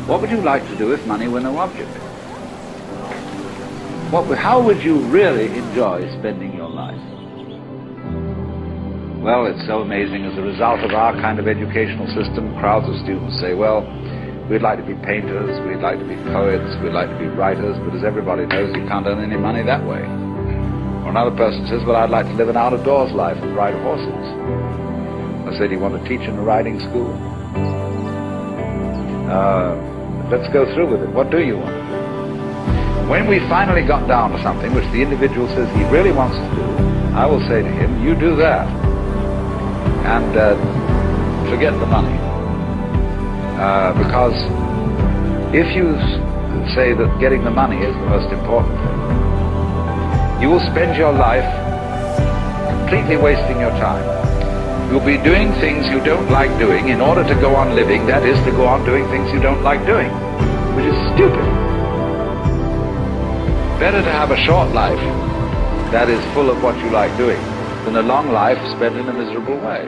What would you like to do if money were no object? How would you really enjoy spending your life? Well, it's so amazing. As a result of our kind of educational system, crowds of students say, well, we'd like to be painters, we'd like to be poets, we'd like to be writers, but as everybody knows, you can't earn any money that way. Or another person says, well, I'd like to live an out-of-doors life and ride horses. I say, do you want to teach in a riding school? Let's go through with it. What do you want to do? When we finally got down to something which the individual says he really wants to do, I will say to him, you do that. And forget the money. Because if you say that getting the money is the most important thing, you will spend your life completely wasting your time. You'll be doing things you don't like doing in order to go on living, that is, to go on doing things you don't like doing, which is stupid. Better to have a short life that is full of what you like doing than a long life spent in a miserable way.